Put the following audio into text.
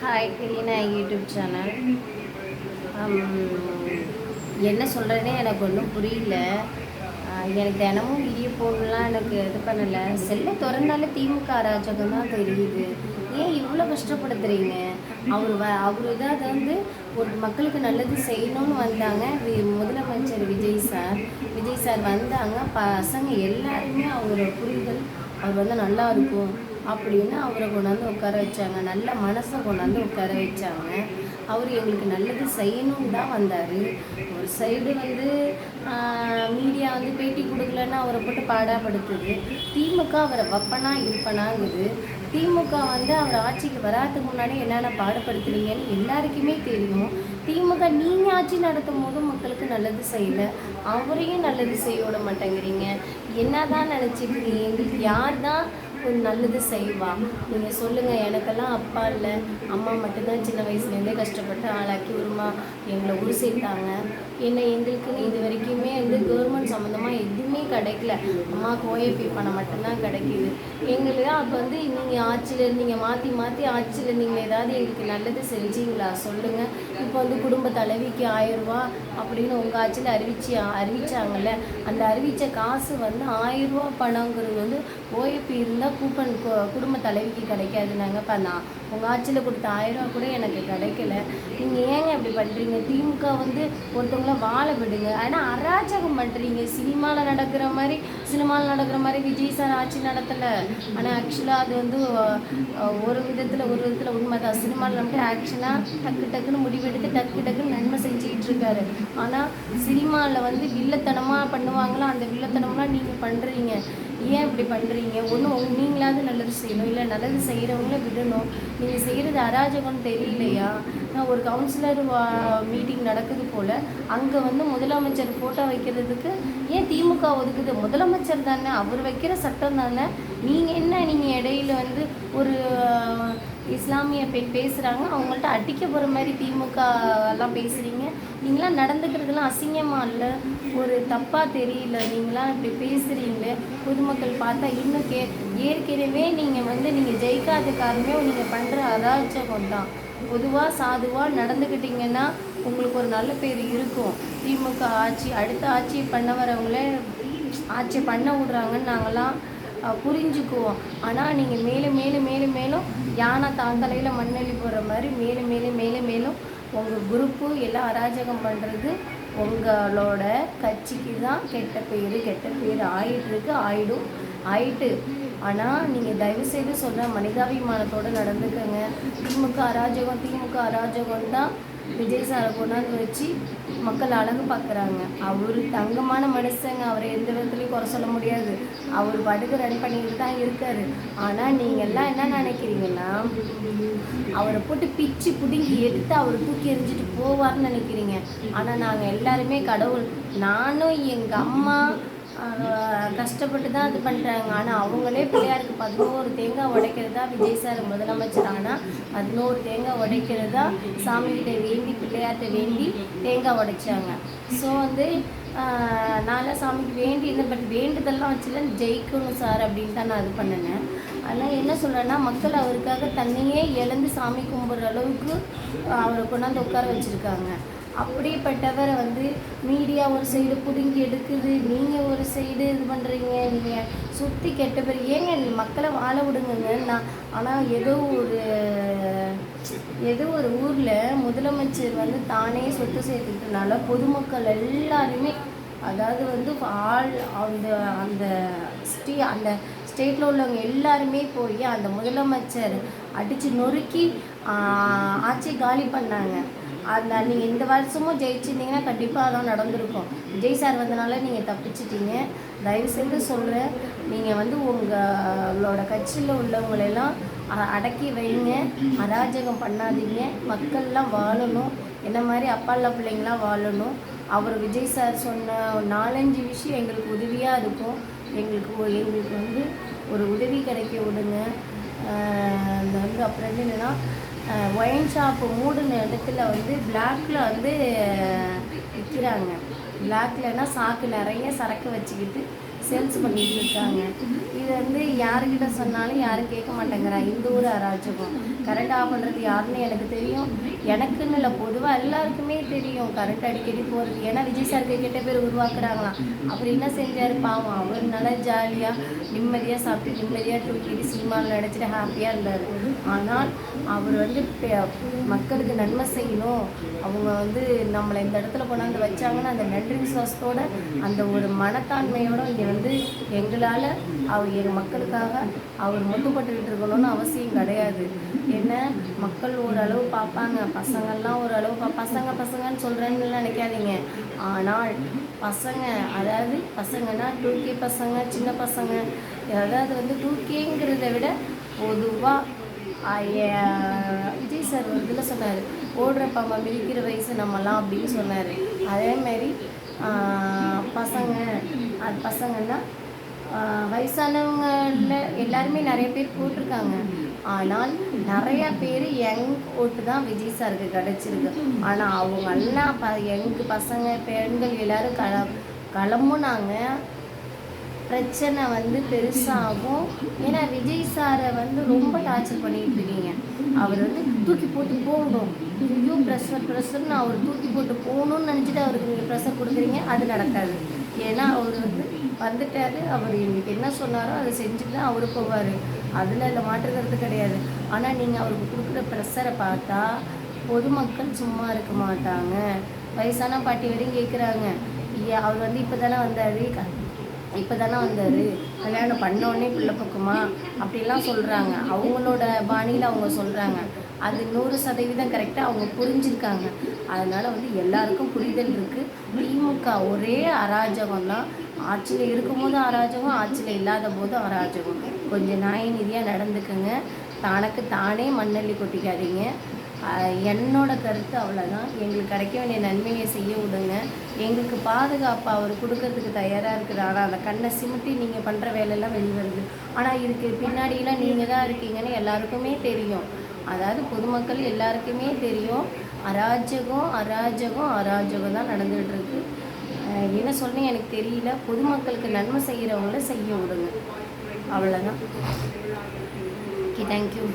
Hi கிரீனா YouTube channel. என்ன சொல்கிறேனே எனக்கு ஒன்றும் புரியல. எனக்கு தினமும் வீடியோ போடலாம் எனக்கு இது பண்ணலை. செல்லை திறந்தாலே திமுக அராஜகம் தான் தெரியுது. ஏன் இவ்வளோ கஷ்டப்படுத்துறீங்க? அவர் இதாக வந்து ஒரு மக்களுக்கு நல்லது செய்யணும்னு வந்தாங்க. முதலமைச்சர் விஜய் சார் வந்தாங்க. பசங்க எல்லாருமே அவங்களோட புரிதல் அவர் வந்து நல்லா இருக்கும் அப்படின்னு அவரை கொண்டாந்து உட்கார வச்சாங்க. நல்ல மனசை கொண்டாந்து உட்கார வச்சாங்க. அவர் எங்களுக்கு நல்லது செய்யணும்னு தான் வந்தார். ஒரு சைடு வந்து மீடியா வந்து பேட்டி கொடுக்கலன்னா அவரை போட்டு பாடாப்படுத்துது. திமுக அவரை வப்பனா இருப்பனாங்குது. திமுக வந்து அவர் ஆட்சிக்கு வராதுக்கு முன்னாடி என்னென்ன பாடுபடுத்துறீங்கன்னு எல்லாருக்குமே தெரியும். திமுக நீங்கள் ஆட்சி நடத்தும் போதும் மக்களுக்கு நல்லது செய்யலை, அவரையும் நல்லது செய்ய விட மாட்டேங்கிறீங்க. என்ன தான் நினச்சிக்கிறீங்க? எங்களுக்கு யார் தான் ஒரு நல்லது செய்வா? நீங்கள் சொல்லுங்கள். எனக்கெல்லாம் அப்பா இல்லை, அம்மா மட்டும்தான் சின்ன வயசுலேருந்தே கஷ்டப்பட்டு ஆளாக்கி எங்களை ஊர் சேர்த்தாங்க. எங்களுக்குன்னு இது வரைக்குமே வந்து கவர்மெண்ட் சம்மந்தமாக எதுவுமே கிடைக்கல. அம்மாவுக்கு ஓஏபி பணம் மட்டும்தான் கிடைக்கிது. எங்களுக்கு அப்போ வந்து நீங்கள் ஆட்சியில் இருந்தீங்க, மாற்றி ஆட்சியில் இருந்தீங்க, ஏதாவது எங்களுக்கு நல்லது செஞ்சீங்களா சொல்லுங்கள். இப்போ வந்து குடும்ப தலைவிக்கு 1000 ரூபா அப்படின்னு உங்கள் ஆட்சியில் அறிவிச்சாங்கல்ல. அந்த அறிவித்த காசு வந்து 1000 ரூபா பணங்கிறது வந்து ஓஏபி இருந்தால் கூப்பன் குடும்ப தலைவிக்கு கிடைக்காதுனாங்க. இப்போ நான் உங்கள் ஆட்சியில் கொடுத்த 1000 ரூபா கூட எனக்கு கிடைக்கல. நீங்கள் ஏங்க இப்படி பண்ணுறீங்க? திமுக வந்து ஒருத்தவங்கள வாழ விடுங்க. ஆனால் அராஜகம் பண்ணுறீங்க. சினிமாவில் நடக்கிற மாதிரி விஜய் சார் ஆட்சி நடத்தலை. ஆனால் ஆக்சுவலாக அது வந்து ஒரு விதத்தில் உண்மை தான். சினிமாவில் வந்துட்டு ஆக்ஷனாக டக்குன்னு முடிவெடுத்து டக்குன்னு நன்மை செஞ்சுக்கிட்டு இருக்காரு. ஆனால் சினிமாவில் வந்து வில்லத்தனமாக பண்ணுவாங்களோ அந்த வில்லத்தனம்லாம் நீங்கள் பண்ணுறீங்க. ஏன் இப்படி பண்ணுறீங்க? நீங்களாவது நல்லது செய்யணும், இல்லை நல்லது செய்கிறவங்கள விடணும். நீங்கள் செய்கிறது அராஜகம்னு தெரியலையா? நான் ஒரு கவுன்சிலர் மீட்டிங் நடக்குது போல், அங்கே வந்து முதலமைச்சர் ஃபோட்டோ வைக்கிறதுக்கு ஏன் திமுக ஒதுக்குது? முதலமைச்சர் தானே, அவர் வைக்கிற சட்டம் தானே. நீங்கள் இடையில வந்து ஒரு இஸ்லாமிய பெண் பேசுகிறாங்க, அவங்கள்ட்ட அடிக்க போகிற மாதிரி திமுக எல்லாம் பேசுகிறீங்க. நீங்களாம் நடந்துக்கிறதுலாம் அசிங்கமாக இல்லை? ஒரு தப்பாக தெரியல? நீங்களாம் இப்படி பேசுகிறீங்களே, பொதுமக்கள் பார்த்தா இன்னும் ஏற்கனவே நீங்கள் ஜெயிக்காத காரணமே நீங்கள் பண்ணுற அராஜகம் தான். பொதுவாக சாதுவாக நடந்துக்கிட்டிங்கன்னா உங்களுக்கு ஒரு நல்ல பேர் இருக்கும். திமுக அடுத்த ஆட்சி பண்ண வரவங்களே ஆட்சி பண்ண விடுறாங்கன்னு நாங்களாம் புரிஞ்சுக்குவோம். ஆனால் நீங்கள் மேலும் யானை தாந்தலையில் மண்ணெளி போடுற மாதிரி மேலும் உங்கள் குரூப்பு எல்லாம் அராஜகம் பண்ணுறது உங்களோட கட்சிக்கு தான் கெட்ட பேர் ஆயிட்டு. ஆனால் நீங்கள் தயவுசெய்து சொல்கிற மனிதாபிமானத்தோடு நடந்துக்கங்க. திமுக அராஜகம் தான் விஜய் சாரை கொண்டாந்து வச்சு மக்கள் அழகு பார்க்குறாங்க. அவர் தங்கமான மனுஷங்க, அவரை எந்த விதத்துலையும் குறை சொல்ல முடியாது. அவர் படுக்கு ரன் பண்ணிட்டு தான் இருக்கார். ஆனால் நீங்கள்லாம் என்ன நினைக்கிறீங்கன்னா, அவரை போட்டு பிச்சு பிடுங்கி எடுத்து அவர் தூக்கி எறிஞ்சிட்டு போவார்னு நினைக்கிறீங்க. ஆனால் நாங்கள் எல்லாருமே கடவுள். நானும் எங்கள் அம்மா கஷ்டப்பட்டு தான் இது பண்ணுறாங்க. ஆனால் அவங்களே பிள்ளையாருக்கு 11 தேங்காய் உடைக்கிறதா விஜய் சார் முதலமைச்சர். ஆனால் 11 தேங்காய் உடைக்கிறதா சாமிகிட்ட வேண்டி பிள்ளையார்கிட்ட வேண்டி தேங்காய் உடைச்சாங்க. ஸோ வந்து நான்லாம் சாமிக்கு வேண்டியிருந்தேன். பட் வேண்டுதெல்லாம் வச்சுல ஜெயிக்கணும் சார் அப்படின்னு தான் நான் இது பண்ணினேன். அதனால் என்ன சொல்கிறேன்னா, மக்கள் அவருக்காக தன்னையே இழந்து சாமி கும்பிட்ற அளவுக்கு அவரை கொண்டாந்து உட்கார வச்சுருக்காங்க. அப்படிப்பட்டவரை வந்து மீடியா ஒரு சைடு பிடுங்கி எடுக்குது, நீங்கள் ஒரு சைடு இது பண்ணுறீங்க. நீங்கள் சுற்றி கெட்ட பேர் ஏங்க மக்களை வாழ விடுங்க. ஆனால் ஏதோ ஒரு ஊரில் முதலமைச்சர் வந்து தானே சொத்து சேர்த்துக்கிட்டனால பொதுமக்கள் எல்லாருமே, அதாவது வந்து அந்த ஸ்டேட்டில் உள்ளவங்க எல்லாருமே போய் அந்த முதலமைச்சர் அடித்து நொறுக்கி ஆட்சி காலி பண்ணாங்க. நீங்கள் இந்த வருஷமும் ஜெயிச்சிருந்தீங்கன்னா கண்டிப்பாக அதான் நடந்திருக்கும். விஜய் சார் வந்தனால நீங்கள் தப்பிச்சிட்டீங்க. தயவுசெய்து சொல்கிறேன், நீங்கள் வந்து உங்களோட கட்சியில் உள்ளவங்களெல்லாம் அடக்கி வைங்க, அராஜகம் பண்ணாதீங்க. மக்கள்லாம் வாழணும், என்ன மாதிரி அப்பால பிள்ளைங்களாம் வாழணும். அவர் விஜய் சார் சொன்ன 4-5 விஷயம் எங்களுக்கு உதவியாக இருக்கும். எங்களுக்கு வந்து ஒரு உதவி கிடைக்க விடுங்க. அப்புறம் என்னென்னா, ஒயின் ஷாப்பு மூடின இடத்துல வந்து பிளாக்கில் வந்து விற்கிறாங்க. பிளாக்லன்னா சாக்கு நிறைய சரக்கு வச்சுக்கிட்டு சேல்ஸ் பண்ணிட்டு இருக்காங்க. இது வந்து யாருக்கிட்ட சொன்னாலும் யாரும் கேட்க மாட்டேங்கிறாங்க. இந்த ஒரு அராஜகம். கரண்ட் ஆஃப் பண்ணுறது யாருன்னு எனக்கு தெரியும், எனக்குன்னு இல்லை, பொதுவாக எல்லாருக்குமே தெரியும் கரண்ட் அடிக்கடி போகிறது. ஏன்னா விஜய் சாருக்கு கெட்ட பேர் உருவாக்குறாங்களாம். அவர் என்ன செஞ்சார் பாவம், அவர் நல்லா ஜாலியாக நிம்மதியாக சாப்பிட்டு நிம்மதியாக தூக்கிட்டு சினிமாவில் நடிச்சிட்டு ஹாப்பியாக இருந்தார். ஆனால் அவர் வந்து மக்களுக்கு நன்மை செய்யணும், அவங்க வந்து நம்மளை இந்த இடத்துல கொண்டாந்து வச்சாங்கன்னா அந்த நன்றி விசுவாசத்தோட அந்த ஒரு மனத்தாண்மையோட இங்கே வந்து எங்களால் எங்கள் மக்களுக்காக அவர் முட்டுப்பட்டுக்கிட்டு இருக்கணும்னு அவசியம் கிடையாது. ஏன்னா மக்கள் ஓரளவு பார்ப்பாங்க, பசங்கள்லாம் ஓரளவு பசங்கன்னு சொல்கிறேன்னு நினைக்காதீங்க. ஆனால் பசங்க, அதாவது பசங்கன்னா 2K பசங்க, சின்ன பசங்க, அதாவது வந்து 2Kங்கிறத விட பொதுவாக விஜய் சார் ஒரு இதில் சொன்னார், ஓடுறப்ப மிதிக்கிற வயசு நம்மலாம் அப்படின்னு சொன்னார். அதேமாரி பசங்கன்னா வயசானவங்களில் எல்லாருமே நிறைய பேர் போட்டிருக்காங்க. ஆனால் நிறையா பேர் யங் ஓட்டு தான் விஜய் சாருக்கு கிடச்சிருக்கு. ஆனால் அவங்க எல்லாம் யங் பசங்க பெண்கள் எல்லோரும் கிளம்புனாங்க, பிரச்சனை வந்து பெருசாகும். ஏன்னா விஜய் சாரை வந்து ரொம்ப டார்ச்சர் பண்ணிகிட்டு இருக்கீங்க. அவர் வந்து தூக்கி போட்டு போகணும், ஐயோ ப்ரெஷர்னு அவர் தூக்கி போட்டு போகணும்னு நினச்சிட்டு அவருக்கு நீங்கள் ப்ரெஷர் கொடுக்குறீங்க. அது நடக்காது. ஏன்னா அவர் வந்து வந்துட்டார், அவர் எங்களுக்கு என்ன சொன்னாரோ அதை செஞ்சுட்டு தான் அவரு போவார். அதில் இல்லை மாற்றுக்கிறது கிடையாது. ஆனால் நீங்கள் அவருக்கு கொடுக்குற ப்ரெஷரை பார்த்தா பொதுமக்கள் சும்மா இருக்க மாட்டாங்க. வயசான பாட்டி வரையும் கேட்குறாங்க, அவர் வந்து இப்போ தானே வந்தார், கல்யாணம் பண்ணோடனே பிள்ளை பக்குமா அப்படிலாம் சொல்கிறாங்க. அவங்களோட பாணியில் அவங்க சொல்கிறாங்க. அது 100% கரெக்டாக அவங்க புரிஞ்சுருக்காங்க. அதனால் வந்து எல்லாருக்கும் புரிதல் இருக்குது. திமுக ஒரே அராஜகம் தான். ஆட்சியில் இருக்கும்போது அராஜகம், ஆட்சியில் இல்லாத போது அராஜகம். கொஞ்சம் நியாயநீதியாக நடந்துக்குங்க, தனக்கு தானே மண்ணள்ளி கொட்டிக்காதீங்க. என்னோட கருத்து அவ்வளோதான். எங்களுக்கு கிடைக்க வேண்டிய நன்மையை செய்ய விடுங்க. எங்களுக்கு பாதுகாப்பு அவர் கொடுக்கறதுக்கு தயாராக இருக்குது. ஆனால் அந்த கண்ணை சிமிட்டி நீங்கள் பண்ணுற வேலையெல்லாம் வெளிவருது. ஆனால் இதுக்கு பின்னாடியெல்லாம் நீங்கள் தான் இருக்கீங்கன்னு எல்லாருக்குமே தெரியும். அதாவது பொதுமக்கள் எல்லாருக்குமே தெரியும். அராஜகம் தான் நடந்துகிட்டு இருக்கு. என்ன சொன்னேன் எனக்கு தெரியல. பொதுமக்களுக்கு நன்மை செய்கிறவங்கள செய்ய விடுங்க, அவ்வளோதான். Okay, thank you.